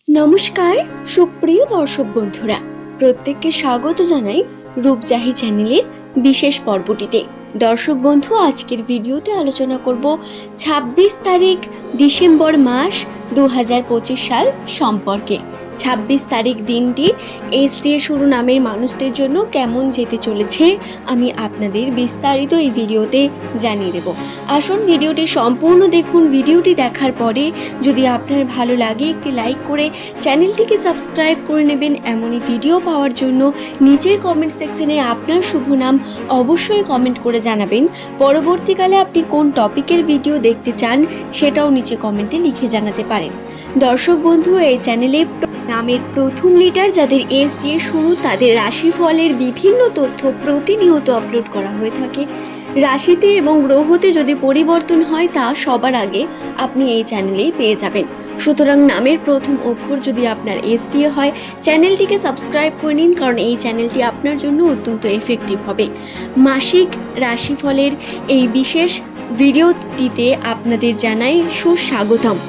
নমস্কার সুপ্রিয় দর্শক বন্ধুরা, প্রত্যেককে স্বাগত জানাই রূপজাহি চ্যানেলের বিশেষ পর্বটিতে। দর্শক বন্ধু, আজকের ভিডিওতে আলোচনা করব ২৬ তারিখ ডিসেম্বর মাস ২০২৫ সাল সম্পর্কে। ২৬ তারিখ দিনটি এস দিয়ে শুরু নামের মানুষদের জন্য কেমন যেতে চলেছে আমি আপনাদের বিস্তারিত এই ভিডিওতে জানিয়ে দেব। আসুন ভিডিওটি সম্পূর্ণ দেখুন। ভিডিওটি দেখার পরে যদি আপনার ভালো লাগে একটি লাইক করে চ্যানেলটিকে সাবস্ক্রাইব করে নেবেন। এমনই ভিডিও পাওয়ার জন্য নিচের কমেন্ট সেকশনে আপনার শুভ নাম অবশ্যই কমেন্ট করে জানাবেন। পরবর্তীকালে আপনি কোন টপিকের ভিডিও দেখতে চান সেটাও নিচে কমেন্টে লিখে জানাতে পারেন। দর্শক বন্ধু, এই চ্যানেলে নামের প্রথম লেটার যাদের এস দিয়ে শুরু তাদের রাশিফলের বিভিন্ন তথ্য প্রতিনিয়ত আপলোড করা হয়ে থাকে। রাশিতে এবং গ্রহতে যদি পরিবর্তন হয় তা সবার আগে আপনি এই চ্যানেলেই পেয়ে যাবেন। সুতরাং নামের প্রথম অক্ষর যদি আপনার এস দিয়ে হয় চ্যানেলটিকে সাবস্ক্রাইব করে নিন, কারণ এই চ্যানেলটি আপনার জন্য অত্যন্ত এফেক্টিভ হবে। মাসিক রাশিফলের এই বিশেষ ভিডিওটিতে আপনাদের জানাই সুস্বাগতম।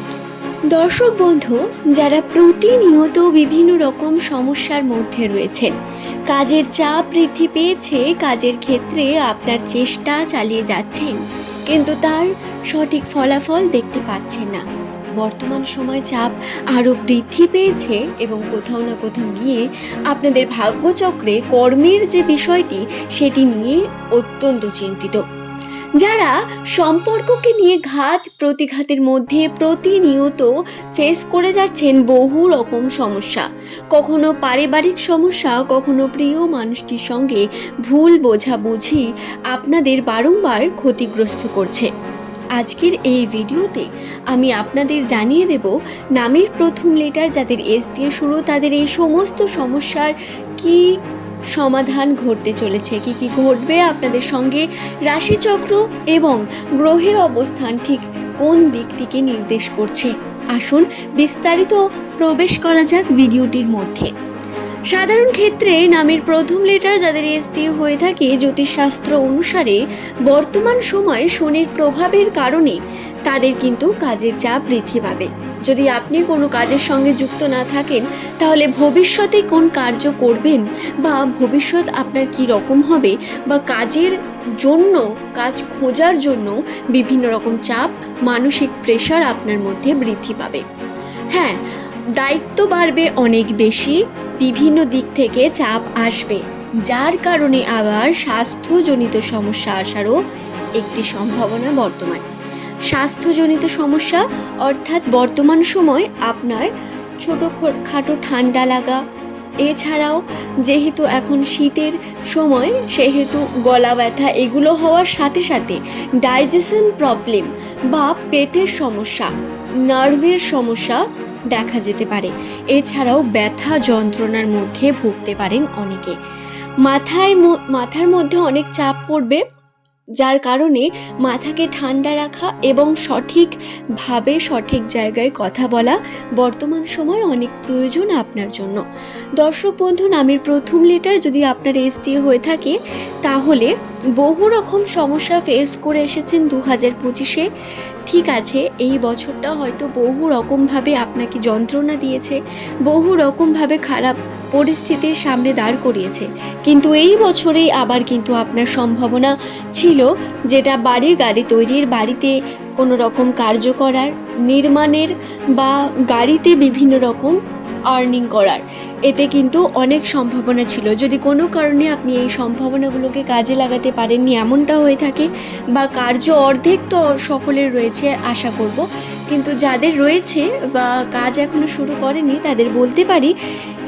দর্শক বন্ধু, যারা প্রতিনিয়ত বিভিন্ন রকম সমস্যার মধ্যে রয়েছেন, কাজের চাপ বৃদ্ধি পেয়েছে, কাজের ক্ষেত্রে আপনার চেষ্টা চালিয়ে যাচ্ছেন কিন্তু তার সঠিক ফলাফল দেখতে পাচ্ছেন না। বর্তমান সময় চাপ আরও বৃদ্ধি পেয়েছে এবং কোথাও না কোথাও গিয়ে আপনাদের ভাগ্যচক্রে কর্মের যে বিষয়টি সেটি নিয়ে অত্যন্ত চিন্তিত। যারা সম্পর্ককে নিয়ে ঘাত প্রতিঘাতের মধ্যে প্রতিনিয়ত ফেস করে যাচ্ছেন বহু রকম সমস্যা, কখনো পারিবারিক সমস্যা, কখনো প্রিয় মানুষটির সঙ্গে ভুল বোঝাবুঝি আপনাদের বারংবার ক্ষতিগ্রস্ত করছে। আজকের এই ভিডিওতে আমি আপনাদের জানিয়ে দেব নামের প্রথম লেটার যাদের এস দিয়ে শুরু তাদের এই সমস্ত সমস্যার কি সমাধান ঘটতে চলেছে, কি কি ঘটবে আপনাদের সঙ্গে, রাশিচক্র এবং গ্রহের অবস্থান ঠিক কোন দিকটিকে নির্দেশ করছে। আসুন বিস্তারিত প্রবেশ করা যাক ভিডিওটির মধ্যে। সাধারণ ক্ষেত্রে নামের প্রথম লেটার যাদের এস দিয়ে হয়ে থাকে, জ্যোতিষশাস্ত্র অনুসারে বর্তমান সময়ে শনির প্রভাবের কারণে তাদের কিন্তু কাজের চাপ বৃদ্ধি পাবে। যদি আপনি কোনো কাজের সঙ্গে যুক্ত না থাকেন তাহলে ভবিষ্যতে কোন কার্য করবেন বা ভবিষ্যৎ আপনার কি রকম হবে বা কাজের জন্য কাজ খোঁজার জন্য বিভিন্ন রকম চাপ, মানসিক প্রেশার আপনার মধ্যে বৃদ্ধি পাবে। হ্যাঁ, দায়িত্ব বাড়বে অনেক বেশি, বিভিন্ন দিক থেকে চাপ আসবে, যার কারণে আবার স্বাস্থ্যজনিত সমস্যা আসারও একটি সম্ভাবনা বর্তমান। স্বাস্থ্যজনিত সমস্যা অর্থাৎ বর্তমান সময় আপনার ছোটোখাটো ঠান্ডা লাগা, এছাড়াও যেহেতু এখন শীতের সময় সেহেতু গলা ব্যথা এগুলো হওয়ার সাথে সাথে ডাইজেশন প্রবলেম বা পেটের সমস্যা, নার্ভের সমস্যা দেখা যেতে পারে। এছাড়াও ব্যথা যন্ত্রণার মধ্যে ভুগতে পারেন অনেকে। মাথার মধ্যে অনেক চাপ পড়বে, যার কারণে মাথাকে ঠান্ডা রাখা এবং সঠিকভাবে সঠিক জায়গায় কথা বলা বর্তমান সময় অনেক প্রয়োজন আপনার জন্য। দর্শক বন্ধু, নামের প্রথম লেটার যদি আপনার এস দিয়ে হয়ে থাকে তাহলে বহু রকম সমস্যা ফেস করে এসেছেন ২০২৫-এ। ঠিক আছে, এই বছরটা হয়তো বহু রকমভাবে আপনাকে যন্ত্রণা দিয়েছে, বহু রকমভাবে খারাপ পরিস্থিতির সামনে দাঁড় করিয়েছে, কিন্তু এই বছরেই আবার কিন্তু আপনার সম্ভাবনা ছিল যেটা গাড়ি তৈরির, বাড়িতে কোনো রকম কার্য করার, নির্মাণের বা গাড়িতে বিভিন্ন রকম আর্নিং করার, এতে কিন্তু অনেক সম্ভাবনা ছিল। যদি কোনো কারণে আপনি এই সম্ভাবনাগুলোকে কাজে লাগাতে পারেননি এমনটা হয়ে থাকে, বা কার্য অর্ধেক তো সকলের রয়েছে আশা করব, কিন্তু যাদের রয়েছে বা কাজ এখনো শুরু করেনি তাদের বলতে পারি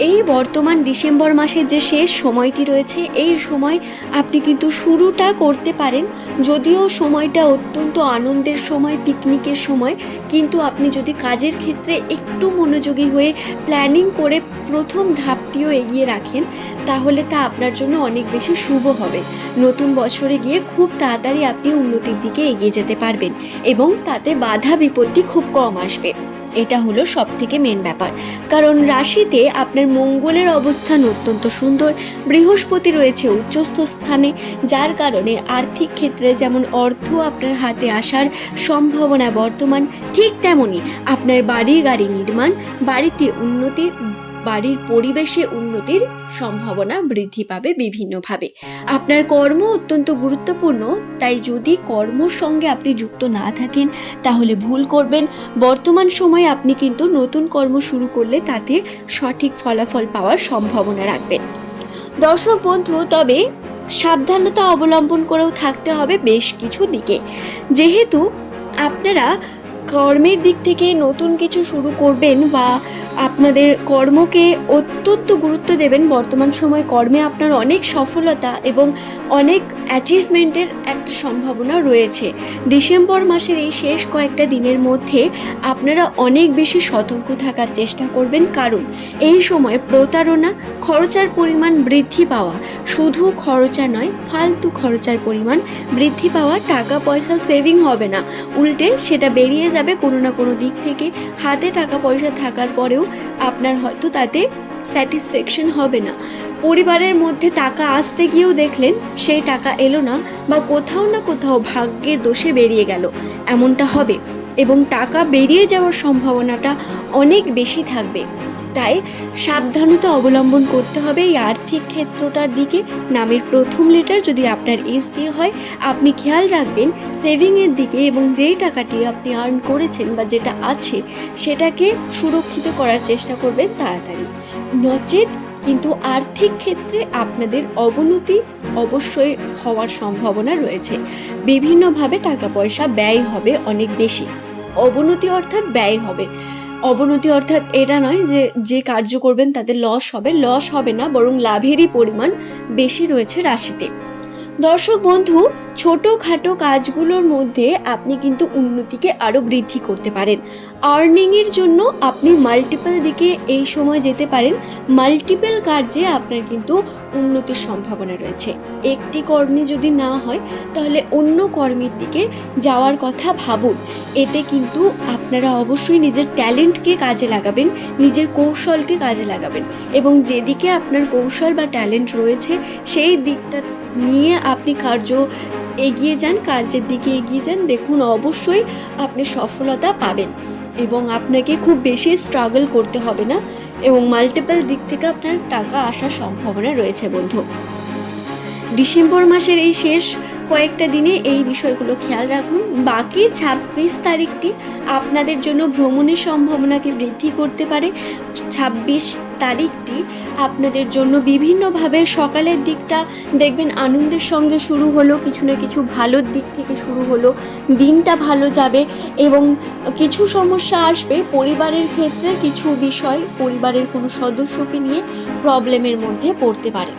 এই বর্তমান ডিসেম্বর মাসের যে শেষ সময়টি রয়েছে এই সময় আপনি কিন্তু শুরুটা করতে পারেন। যদিও সময়টা অত্যন্ত আনন্দের সময়, পিকনিকের সময়, কিন্তু আপনি যদি কাজের ক্ষেত্রে একটু মনোযোগী হয়ে প্ল্যানিং করে প্রথম ধাপটিও এগিয়ে রাখেন তাহলে তা আপনার জন্য অনেক বেশি শুভ হবে। নতুন বছরে গিয়ে খুব তাড়াতাড়ি আপনি উন্নতির দিকে এগিয়ে যেতে পারবেন এবং তাতে বাধা বিপত্তি খুব কম আসবে। এটা হলো সব থেকে মেন ব্যাপার, কারণ রাশিতে আপনার মঙ্গলের অবস্থান অত্যন্ত সুন্দর, বৃহস্পতি রয়েছে উচ্চস্থ স্থানে, যার কারণে আর্থিক ক্ষেত্রে যেমন অর্থ আপনার হাতে আসার সম্ভাবনা বর্তমান, ঠিক তেমনই আপনার বাড়ি গাড়ি নির্মাণ, বাড়িতে উন্নতি, বাড়ির পরিবেশে উন্নতির সম্ভাবনা বৃদ্ধি পাবে বিভিন্নভাবে। আপনার কর্ম অত্যন্ত গুরুত্বপূর্ণ, তাই যদি কর্মর সঙ্গে আপনি যুক্ত না থাকেন তাহলে ভুল করবেন। বর্তমান সময়ে আপনি কিন্তু নতুন কর্ম শুরু করলে তাতে সঠিক ফলাফল পাওয়ার সম্ভাবনা রাখবেন। দর্শক বন্ধু, তবে সাবধানতা অবলম্বন করেও থাকতে হবে বেশ কিছু দিকে। যেহেতু আপনারা কর্মের দিক থেকে নতুন কিছু শুরু করবেন বা আপনাদের কর্মকে অত্যন্ত গুরুত্ব দেবেন, বর্তমান সময় কর্মে আপনার অনেক সফলতা এবং অনেক অ্যাচিভমেন্টের একটা সম্ভাবনা রয়েছে। ডিসেম্বর মাসের এই শেষ কয়েকটা দিনের মধ্যে আপনারা অনেক বেশি সতর্ক থাকার চেষ্টা করবেন, কারণ এই সময় প্রতারণা, খরচার পরিমাণ বৃদ্ধি পাওয়া, শুধু খরচা নয় ফালতু খরচার পরিমাণ বৃদ্ধি পাওয়া, টাকা পয়সা সেভিং হবে না, উল্টে সেটা বেরিয়ে যাবে কোনো না কোনো দিক থেকে। হাতে টাকা পয়সা থাকার পরেও আপনার হয়তো তাতে স্যাটিসফ্যাকশন হবে না। পরিবারের মধ্যে টাকা আসতে গিয়েও দেখলেন সেই টাকা এলো না, বা কোথাও না কোথাও ভাগ্যের দোষে বেরিয়ে গেল, এমনটা হবে এবং টাকা বেরিয়ে যাওয়ার সম্ভাবনাটা অনেক বেশি থাকবে। তাই সাবধানতা অবলম্বন করতে হবে এই আর্থিক ক্ষেত্রটার দিকে। নামের প্রথম লেটার যদি আপনার এস দিয়ে হয়, আপনি খেয়াল রাখবেন সেভিংয়ের দিকে, এবং যেই টাকাটি আপনি আর্ন করেছেন বা যেটা আছে সেটাকে সুরক্ষিত করার চেষ্টা করবেন তাড়াতাড়ি, নচেত কিন্তু আর্থিক ক্ষেত্রে আপনাদের অবনতি অবশ্যই হওয়ার সম্ভাবনা রয়েছে। বিভিন্নভাবে টাকা পয়সা ব্যয় হবে অনেক বেশি। অবনতি অর্থাৎ ব্যয় হবে, অবনতি অর্থাৎ এটা নয় যে যে কার্য করবেন তাতে লস হবে, লস হবে না, বরং লাভেরই পরিমাণ বেশি রয়েছে রাশিতে। দর্শক বন্ধু, ছোটোখাটো কাজগুলোর মধ্যে আপনি কিন্তু উন্নতিকে আরও বৃদ্ধি করতে পারেন। আর্নিংয়ের জন্য আপনি মাল্টিপল দিকে এই সময় যেতে পারেন। মাল্টিপল কার্যে আপনার কিন্তু উন্নতির সম্ভাবনা রয়েছে। একটি কর্মে যদি না হয় তাহলে অন্য কর্মের দিকে যাওয়ার কথা ভাবুন। এতে কিন্তু আপনারা অবশ্যই নিজের ট্যালেন্টকে কাজে লাগাবেন, নিজের কৌশলকে কাজে লাগাবেন, এবং যেদিকে আপনার কৌশল বা ট্যালেন্ট রয়েছে সেই দিকটা নিয়ে আপনি কার্যের দিকে এগিয়ে যান। দেখুন অবশ্যই আপনি সফলতা পাবেন এবং আপনাকে খুব বেশি স্ট্রাগল করতে হবে না, এবং মাল্টিপল দিক থেকে আপনার টাকা আসার সম্ভাবনা রয়েছে বন্ধু। ডিসেম্বর মাসের এই শেষ কয়েকটা দিনে এই বিষয়গুলো খেয়াল রাখুন। বাকি 26 তারিখটি আপনাদের জন্য ভ্রমণের সম্ভাবনাকে বৃদ্ধি করতে পারে। 26 তারিখটি আপনাদের জন্য বিভিন্নভাবে সকালের দিকটা দেখবেন আনন্দের সঙ্গে শুরু হলো, কিছু না কিছু ভালোর দিক থেকে শুরু হলো, দিনটা ভালো যাবে এবং কিছু সমস্যা আসবে পরিবারের ক্ষেত্রে, কিছু বিষয় পরিবারের কোনো সদস্যকে নিয়ে প্রবলেমের মধ্যে পড়তে পারে।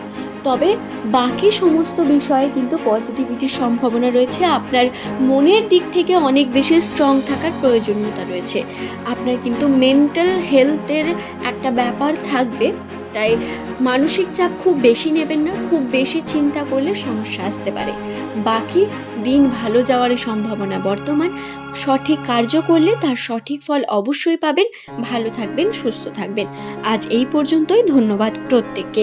তবে বাকি সমস্ত বিষয়ে কিন্তু পজিটিভিটির সম্ভাবনা রয়েছে। আপনার মনের দিক থেকে অনেক বেশি স্ট্রং থাকার প্রয়োজনীয়তা রয়েছে। আপনার কিন্তু মেন্টাল হেলথের একটা ব্যাপার থাকবে, তাই মানসিক চাপ খুব বেশি নেবেন না, খুব বেশি চিন্তা করলে সমস্যা আসতে পারে। বাকি দিন ভালো যাওয়ার সম্ভাবনা বর্তমান। সঠিক কার্য করলে তার সঠিক ফল অবশ্যই পাবেন। ভালো থাকবেন, সুস্থ থাকবেন। আজ এই পর্যন্তই। ধন্যবাদ প্রত্যেককেই।